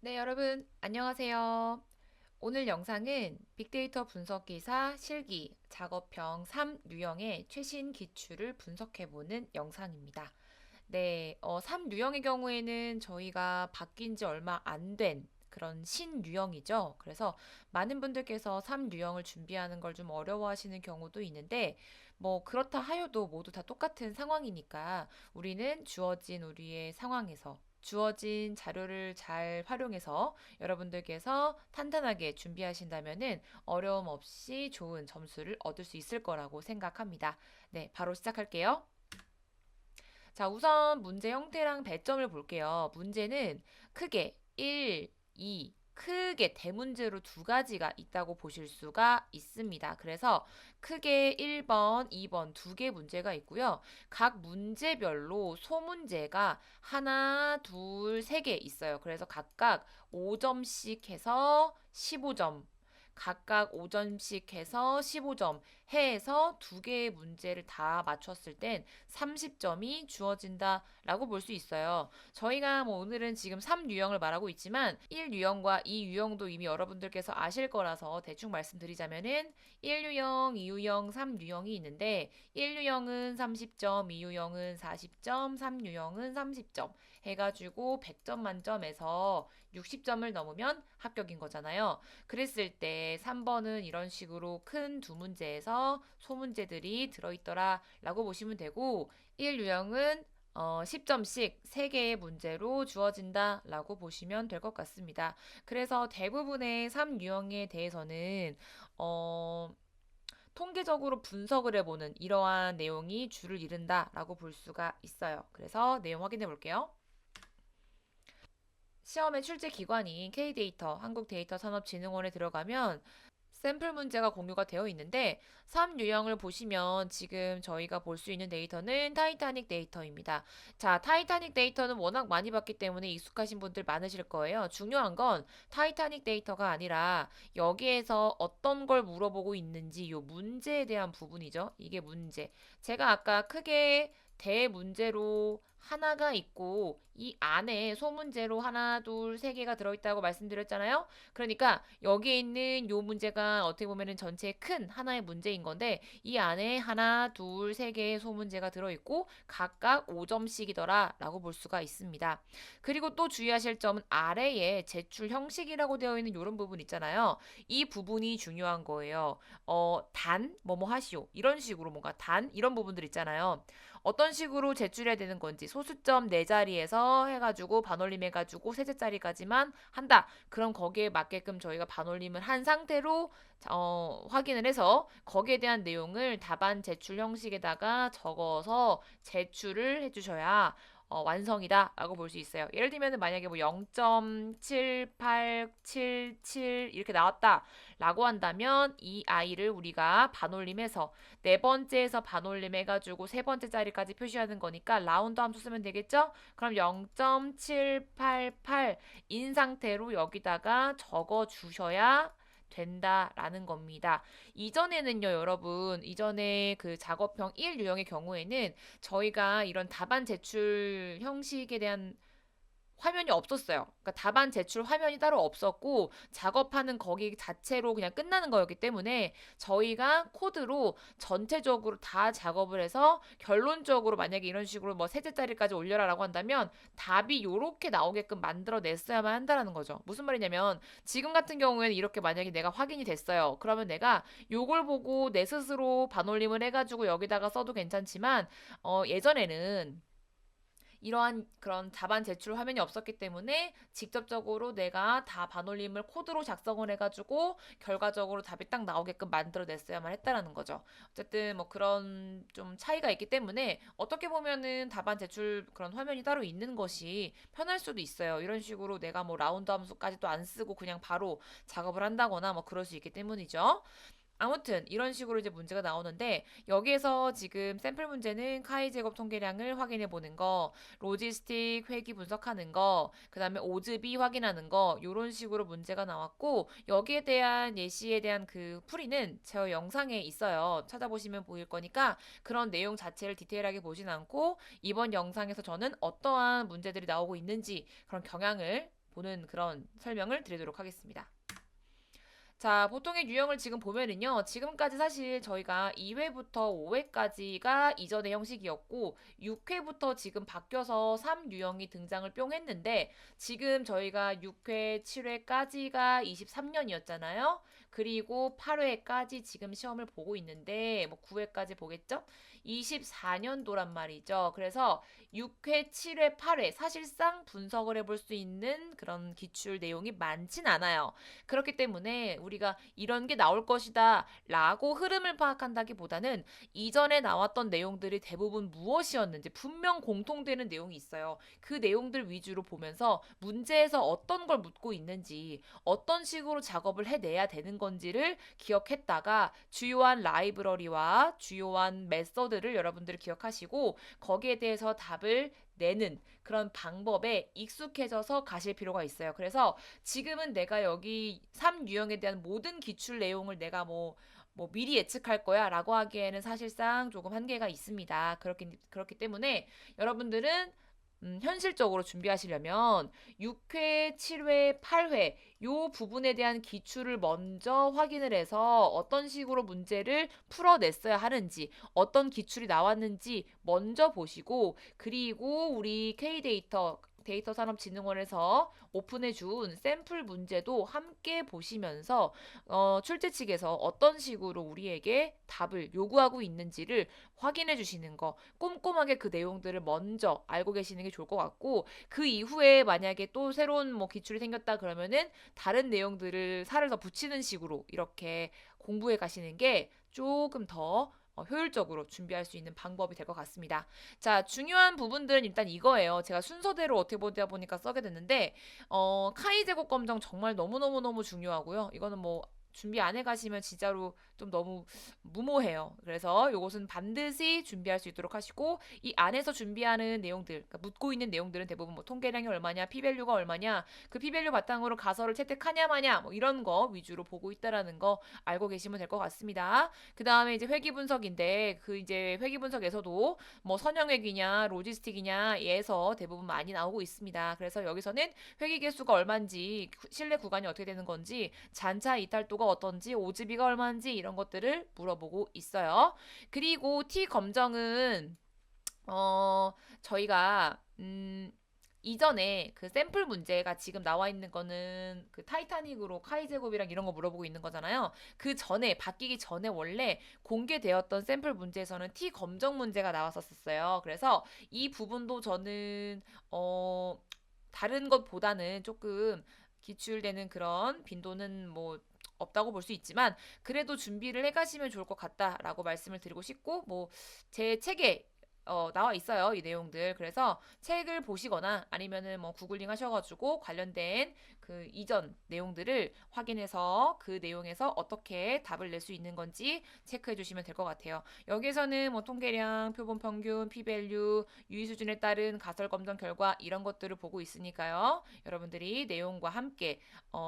네, 여러분, 안녕하세요. 오늘 영상은 빅데이터 분석 기사 실기 작업형 3 유형의 최신 기출을 분석해보는 영상입니다. 네, 3 유형의 경우에는 저희가 바뀐 지 얼마 안 된 그런 신유형이죠. 그래서 많은 분들께서 3 유형을 준비하는 걸 좀 어려워하시는 경우도 있는데, 뭐, 그렇다 하여도 모두 다 똑같은 상황이니까 우리는 주어진 우리의 상황에서 주어진 자료를 잘 활용해서 여러분들께서 탄탄하게 준비하신다면은 어려움 없이 좋은 점수를 얻을 수 있을 거라고 생각합니다. 네, 바로 시작할게요. 자, 우선 문제 형태랑 배점을 볼게요. 문제는 크게 1, 2, 크게 대문제로 두 가지가 있다고 보실 수가 있습니다. 그래서 크게 1번, 2번 두 개 문제가 있고요. 각 문제별로 소문제가 하나, 둘, 세 개 있어요. 그래서 각각 5점씩 해서 15점, 각각 5점씩 해서 15점 해서 두 개의 문제를 다 맞췄을 땐 30점이 주어진다라고 볼 수 있어요. 저희가 뭐 오늘은 지금 3유형을 말하고 있지만 1유형과 2유형도 이미 여러분들께서 아실 거라서 대충 말씀드리자면은 1유형, 2유형, 3유형이 있는데 1유형은 30점, 2유형은 40점, 3유형은 30점 해가지고 100점 만점에서 60점을 넘으면 합격인 거잖아요. 그랬을 때 3번은 이런 식으로 큰 두 문제에서 소문제들이 들어있더라 라고 보시면 되고 1유형은 10점씩 3개의 문제로 주어진다 라고 보시면 될 것 같습니다. 그래서 대부분의 3유형에 대해서는 어, 통계적으로 분석을 해보는 이러한 내용이 주를 이룬다 라고 볼 수가 있어요. 그래서 내용 확인해 볼게요. 시험의 출제 기관인 K데이터, 한국데이터산업진흥원에 들어가면 샘플 문제가 공유가 되어 있는데 3유형을 보시면 지금 저희가 볼 수 있는 데이터는 타이타닉 데이터입니다. 자, 타이타닉 데이터는 워낙 많이 봤기 때문에 익숙하신 분들 많으실 거예요. 중요한 건 타이타닉 데이터가 아니라 여기에서 어떤 걸 물어보고 있는지 이 문제에 대한 부분이죠. 이게 문제. 제가 아까 크게 대문제로 하나가 있고 이 안에 소문제로 하나, 둘, 세 개가 들어있다고 말씀드렸잖아요. 그러니까 여기에 있는 요 문제가 어떻게 보면은 전체 큰 하나의 문제인 건데 이 안에 하나, 둘, 세 개의 소문제가 들어있고 각각 5점씩이더라 라고 볼 수가 있습니다. 그리고 또 주의하실 점은 아래에 제출 형식이라고 되어 있는 이런 부분 있잖아요. 이 부분이 중요한 거예요. 뭐뭐 하시오. 이런 식으로 뭔가 이런 부분들 있잖아요. 어떤 식으로 제출해야 되는 건지 소수점 네 자리에서 해가지고 반올림 해가지고 세제 자리까지만 한다. 그럼 거기에 맞게끔 저희가 반올림을 한 상태로 확인을 해서 거기에 대한 내용을 답안 제출 형식에다가 적어서 제출을 해주셔야 완성이다라고 볼 수 있어요. 예를 들면 만약에 뭐 0.7877 이렇게 나왔다라고 한다면 이 아이를 우리가 반올림해서 네 번째에서 반올림 해가지고 세 번째 자리까지 표시하는 거니까 라운드 함수 쓰면 되겠죠? 그럼 0.788인 상태로 여기다가 적어 주셔야 된다라는 겁니다. 이전에는요, 여러분, 이전에 그 작업형 1유형의 경우에는 저희가 이런 답안 제출 형식에 대한 화면이 없었어요. 그러니까 답안 제출 화면이 따로 없었고 작업하는 거기 자체로 그냥 끝나는 거였기 때문에 저희가 코드로 전체적으로 다 작업을 해서 결론적으로 만약에 이런 식으로 뭐 세제짜리까지 올려라라고 한다면 답이 요렇게 나오게끔 만들어 냈어야만 한다라는 거죠. 무슨 말이냐면 지금 같은 경우에는 이렇게 만약에 내가 확인이 됐어요. 그러면 내가 요걸 보고 내 스스로 반올림을 해가지고 여기다가 써도 괜찮지만 예전에는 이러한 그런 답안 제출 화면이 없었기 때문에 직접적으로 내가 다 반올림을 코드로 작성을 해가지고 결과적으로 답이 딱 나오게끔 만들어냈어야만 했다라는 거죠. 어쨌든 뭐 그런 좀 차이가 있기 때문에 어떻게 보면은 답안 제출 그런 화면이 따로 있는 것이 편할 수도 있어요. 이런 식으로 내가 뭐 라운드 함수까지도 안 쓰고 그냥 바로 작업을 한다거나 뭐 그럴 수 있기 때문이죠. 아무튼 이런 식으로 이제 문제가 나오는데 여기에서 지금 샘플 문제는 카이 제곱 통계량을 확인해 보는 거, 로지스틱 회귀 분석하는 거, 그다음에 오즈비 확인하는 거 요런 식으로 문제가 나왔고 여기에 대한 예시에 대한 그 풀이는 제 영상에 있어요. 찾아보시면 보일 거니까 그런 내용 자체를 디테일하게 보진 않고 이번 영상에서 저는 어떠한 문제들이 나오고 있는지 그런 경향을 보는 그런 설명을 드리도록 하겠습니다. 자, 보통의 유형을 지금 보면은요, 지금까지 사실 저희가 2회부터 5회까지가 이전의 형식이었고, 6회부터 지금 바뀌어서 3유형이 등장을 뿅 했는데, 지금 저희가 6회, 7회까지가 23년이었잖아요. 그리고 8회까지 지금 시험을 보고 있는데, 뭐 9회까지 보겠죠? 24년도란 말이죠. 그래서 6회, 7회, 8회 사실상 분석을 해볼 수 있는 그런 기출 내용이 많진 않아요. 그렇기 때문에 우리가 이런 게 나올 것이다 라고 흐름을 파악한다기보다는 이전에 나왔던 내용들이 대부분 무엇이었는지 분명 공통되는 내용이 있어요. 그 내용들 위주로 보면서 문제에서 어떤 걸 묻고 있는지 어떤 식으로 작업을 해내야 되는 건지를 기억했다가 주요한 라이브러리와 주요한 메서드를 여러분들이 기억하시고 거기에 대해서 답을 내는 그런 방법에 익숙해져서 가실 필요가 있어요. 그래서 지금은 내가 여기 3유형에 대한 모든 기출 내용을 내가 뭐 미리 예측할 거야 라고 하기에는 사실상 조금 한계가 있습니다. 그렇기 때문에 여러분들은 현실적으로 준비하시려면 6회, 7회, 8회 요 부분에 대한 기출을 먼저 확인을 해서 어떤 식으로 문제를 풀어냈어야 하는지 어떤 기출이 나왔는지 먼저 보시고 그리고 우리 데이터산업진흥원에서 오픈해준 샘플 문제도 함께 보시면서 출제 측에서 어떤 식으로 우리에게 답을 요구하고 있는지를 확인해 주시는 거 꼼꼼하게 그 내용들을 먼저 알고 계시는 게 좋을 것 같고 그 이후에 만약에 또 새로운 뭐 기출이 생겼다 그러면은 다른 내용들을 살을 더 붙이는 식으로 이렇게 공부해 가시는 게 조금 더 효율적으로 준비할 수 있는 방법이 될 것 같습니다. 자, 중요한 부분들은 일단 이거예요. 제가 순서대로 어떻게 보다 보니까 써게 됐는데, 카이 제곱 검정 정말 너무너무너무 중요하고요. 이거는 뭐 준비 안 해가시면 진짜로 좀 너무 무모해요. 그래서 이것은 반드시 준비할 수 있도록 하시고 이 안에서 준비하는 내용들, 그러니까 묻고 있는 내용들은 대부분 뭐 통계량이 얼마냐, 피밸류가 얼마냐, 그 피밸류 바탕으로 가설을 채택하냐 마냐 뭐 이런 거 위주로 보고 있다라는 거 알고 계시면 될 것 같습니다. 그 다음에 이제 회귀 분석인데 그 이제 회귀 분석에서도 뭐 선형회귀냐, 로지스틱이냐에서 대부분 많이 나오고 있습니다. 그래서 여기서는 회귀 개수가 얼마인지, 실내 구간이 어떻게 되는 건지, 잔차 이탈도가 어떤지, 오즈비가 얼마인지 이런 것들을 물어보고 있어요. 그리고 T 검정은 저희가 이전에 그 샘플 문제가 지금 나와 있는 거는 그 타이타닉으로 카이 제곱이랑 이런 거 물어보고 있는 거잖아요. 그 전에 바뀌기 전에 원래 공개되었던 샘플 문제에서는 T 검정 문제가 나왔었어요. 그래서 이 부분도 저는 다른 것보다는 조금 기출되는 그런 빈도는 뭐 없다고 볼 수 있지만 그래도 준비를 해가시면 좋을 것 같다라고 말씀을 드리고 싶고 뭐 제 책에 나와 있어요. 이 내용들. 그래서 책을 보시거나 아니면은 뭐 구글링 하셔가지고 관련된 그 이전 내용들을 확인해서 그 내용에서 어떻게 답을 낼 수 있는 건지 체크해 주시면 될 것 같아요. 여기에서는 뭐 통계량, 표본 평균, 피밸류, 유의 수준에 따른 가설 검정 결과 이런 것들을 보고 있으니까요. 여러분들이 내용과 함께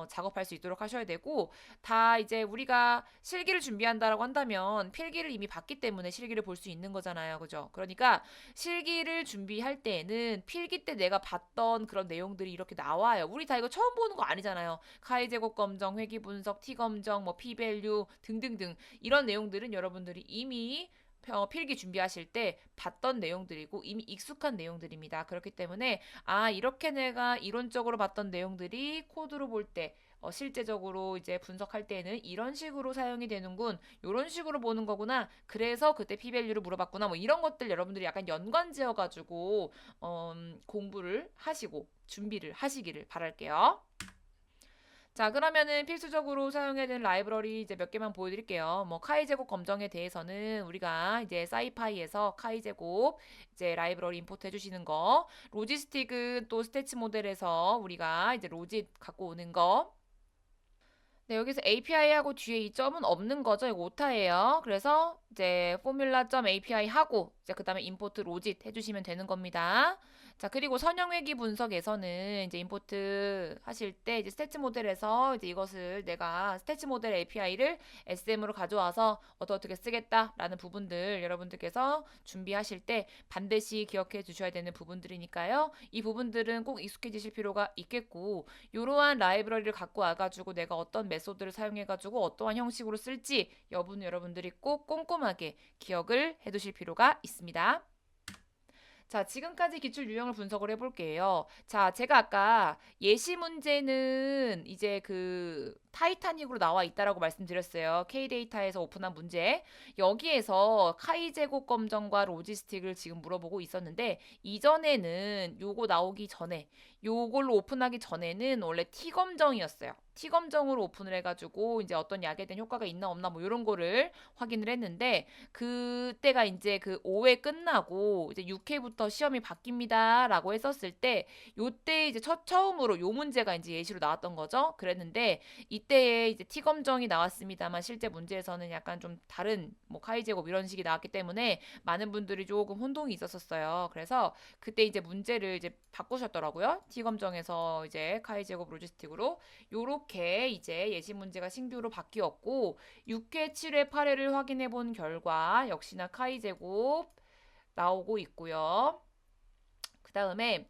작업할 수 있도록 하셔야 되고 다 이제 우리가 실기를 준비한다라고 한다면 필기를 이미 봤기 때문에 실기를 볼 수 있는 거잖아요. 그죠? 그러니까 실기를 준비할 때에는 필기 때 내가 봤던 그런 내용들이 이렇게 나와요. 우리 다 이거 처음 보는 거 아니잖아요. 카이 제곱 검정, 회귀 분석, T 검정, 뭐 피밸류 등등등 이런 내용들은 여러분들이 이미 필기 준비하실 때 봤던 내용들이고 이미 익숙한 내용들입니다. 그렇기 때문에 이렇게 내가 이론적으로 봤던 내용들이 코드로 볼 때 실제적으로 이제 분석할 때는 이런 식으로 사용이 되는군. 이런 식으로 보는 거구나. 그래서 그때 피밸류를 물어봤구나. 뭐 이런 것들 여러분들이 약간 연관지어 가지고 공부를 하시고 준비를 하시기를 바랄게요. 자, 그러면은 필수적으로 사용해야 되는 라이브러리 이제 몇 개만 보여드릴게요. 뭐 카이 제곱 검정에 대해서는 우리가 이제 사이파이에서 카이 제곱 이제 라이브러리 임포트 해주시는 거, 로지스틱은 또 스태치 모델에서 우리가 이제 로짓 갖고 오는 거. 네, 여기서 API하고 뒤에 이 점은 없는 거죠. 이거 오타예요. 그래서 이제 formula.api 하고 이제 그다음에 import 로짓 해주시면 되는 겁니다. 자, 그리고 선형회귀 분석에서는 이제 임포트 하실 때 이제 스태츠 모델에서 이제 이것을 내가 스태츠 모델 API를 SM으로 가져와서 어떻게 쓰겠다라는 부분들 여러분들께서 준비하실 때 반드시 기억해 주셔야 되는 부분들이니까요. 이 부분들은 꼭 익숙해지실 필요가 있겠고, 이러한 라이브러리를 갖고 와가지고 내가 어떤 메소드를 사용해가지고 어떠한 형식으로 쓸지 여부는 여러분들이 꼭 꼼꼼하게 기억을 해두실 필요가 있습니다. 자, 지금까지 기출 유형을 분석을 해볼게요. 자, 제가 아까 예시 문제는 이제 그 타이타닉으로 나와 있다라고 말씀드렸어요. K데이터에서 오픈한 문제. 여기에서 카이 제곱 검정과 로지스틱을 지금 물어보고 있었는데, 이전에는 요거 나오기 전에, 요걸로 오픈하기 전에는 원래 T 검정이었어요. T 검정으로 오픈을 해가지고 이제 어떤 약에 대한 효과가 있나 없나 뭐 이런 거를 확인을 했는데, 그때가 이제 그 5회 끝나고 이제 6회부터 시험이 바뀝니다라고 했었을 때 요때 이제 처음으로 요 문제가 이제 예시로 나왔던 거죠. 그랬는데 이때에 이제 T 검정이 나왔습니다만 실제 문제에서는 약간 좀 다른 뭐 카이 제곱 이런 식이 나왔기 때문에 많은 분들이 조금 혼동이 있었었어요. 그래서 그때 이제 문제를 이제 바꾸셨더라고요. T 검정에서 이제 카이 제곱 로지스틱으로 요렇게 이제 예시 문제가 신규로 바뀌었고 6회, 7회, 8회를 확인해 본 결과 역시나 카이 제곱 나오고 있고요. 그 다음에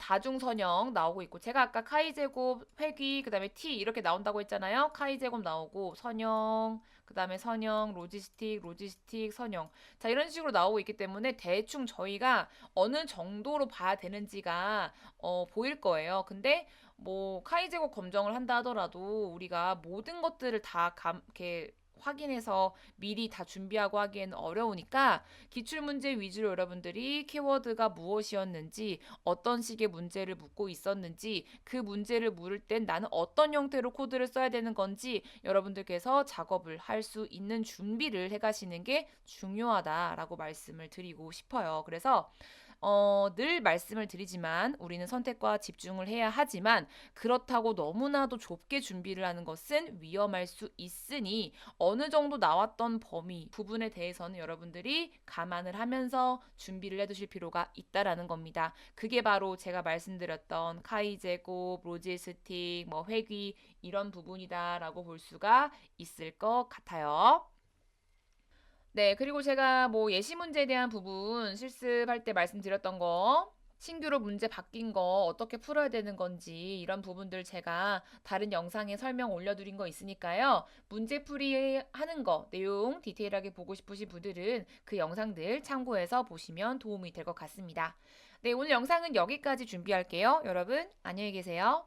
다중선형 나오고 있고 제가 아까 카이 제곱, 회귀, 그 다음에 T 이렇게 나온다고 했잖아요. 카이 제곱 나오고 선형, 그 다음에 선형, 로지스틱, 선형. 자, 이런 식으로 나오고 있기 때문에 대충 저희가 어느 정도로 봐야 되는지가 보일 거예요. 근데 뭐 카이 제곱 검정을 한다 하더라도 우리가 모든 것들을 다 이렇게 확인해서 미리 다 준비하고 하기에는 어려우니까 기출문제 위주로 여러분들이 키워드가 무엇이었는지 어떤 식의 문제를 묻고 있었는지 그 문제를 물을 땐 나는 어떤 형태로 코드를 써야 되는 건지 여러분들께서 작업을 할 수 있는 준비를 해가시는 게 중요하다라고 말씀을 드리고 싶어요. 그래서 늘 말씀을 드리지만 우리는 선택과 집중을 해야 하지만 그렇다고 너무나도 좁게 준비를 하는 것은 위험할 수 있으니 어느 정도 나왔던 범위 부분에 대해서는 여러분들이 감안을 하면서 준비를 해두실 필요가 있다라는 겁니다. 그게 바로 제가 말씀드렸던 카이 제곱, 로지스틱, 뭐 회귀 이런 부분이다라고 볼 수가 있을 것 같아요. 네, 그리고 제가 뭐 예시 문제에 대한 부분 실습할 때 말씀드렸던 거, 신규로 문제 바뀐 거 어떻게 풀어야 되는 건지 이런 부분들 제가 다른 영상에 설명 올려드린 거 있으니까요. 문제풀이 하는 거, 내용 디테일하게 보고 싶으신 분들은 그 영상들 참고해서 보시면 도움이 될 것 같습니다. 네, 오늘 영상은 여기까지 준비할게요. 여러분, 안녕히 계세요.